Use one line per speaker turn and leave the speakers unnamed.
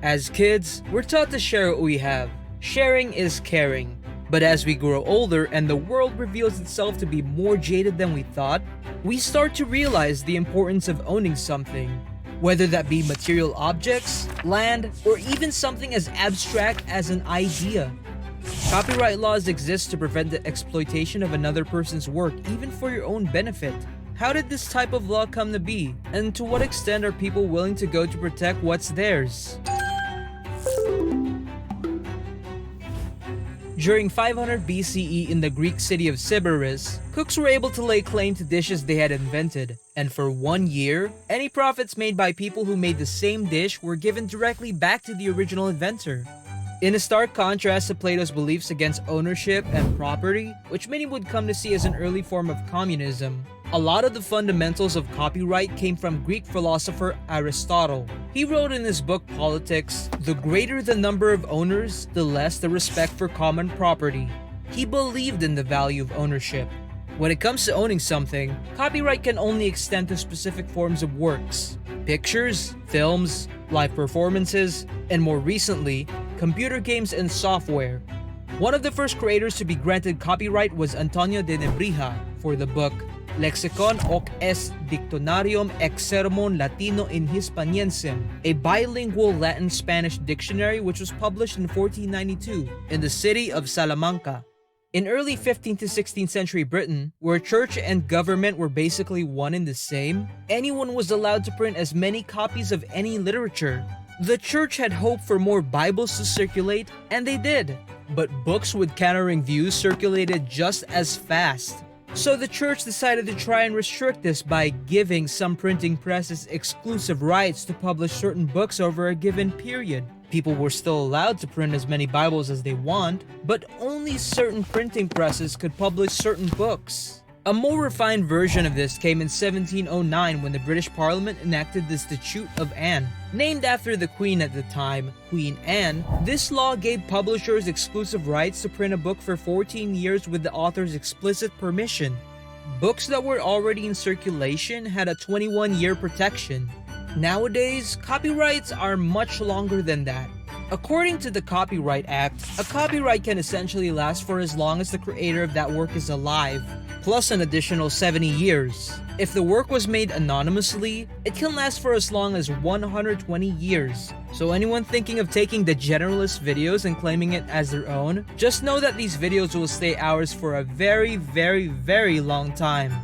As kids, we're taught to share what we have. Sharing is caring. But as we grow older and the world reveals itself to be more jaded than we thought, we start to realize the importance of owning something. Whether that be material objects, land, or even something as abstract as an idea. Copyright laws exist to prevent the exploitation of another person's work, even for your own benefit. How did this type of law come to be? And to what extent are people willing to go to protect what's theirs? During 500 BCE in the Greek city of Sybaris, cooks were able to lay claim to dishes they had invented, and for 1 year, any profits made by people who made the same dish were given directly back to the original inventor. In a stark contrast to Plato's beliefs against ownership and property, which many would come to see as an early form of communism, a lot of the fundamentals of copyright came from Greek philosopher Aristotle. He wrote in his book Politics, "The greater the number of owners, the less the respect for common property." He believed in the value of ownership. When it comes to owning something, copyright can only extend to specific forms of works: pictures, films, live performances, and more recently, computer games and software. One of the first creators to be granted copyright was Antonio de Nebrija for the book Lexicon hoc est Dictionarium ex sermon Latino in Hispaniensem, a bilingual Latin-Spanish dictionary which was published in 1492 in the city of Salamanca. In early 15th to 16th century Britain, where church and government were basically one and the same, anyone was allowed to print as many copies of any literature. The church had hoped for more Bibles to circulate, and they did. But books with countering views circulated just as fast. So the church decided to try and restrict this by giving some printing presses exclusive rights to publish certain books over a given period. People were still allowed to print as many Bibles as they want, but only certain printing presses could publish certain books. A more refined version of this came in 1709 when the British Parliament enacted the Statute of Anne. Named after the Queen at the time, Queen Anne, this law gave publishers exclusive rights to print a book for 14 years with the author's explicit permission. Books that were already in circulation had a 21-year protection. Nowadays, copyrights are much longer than that. According to the Copyright Act, a copyright can essentially last for as long as the creator of that work is alive, plus an additional 70 years. If the work was made anonymously, it can last for as long as 120 years. So anyone thinking of taking the Generalists videos and claiming it as their own, just know that these videos will stay ours for a very long time.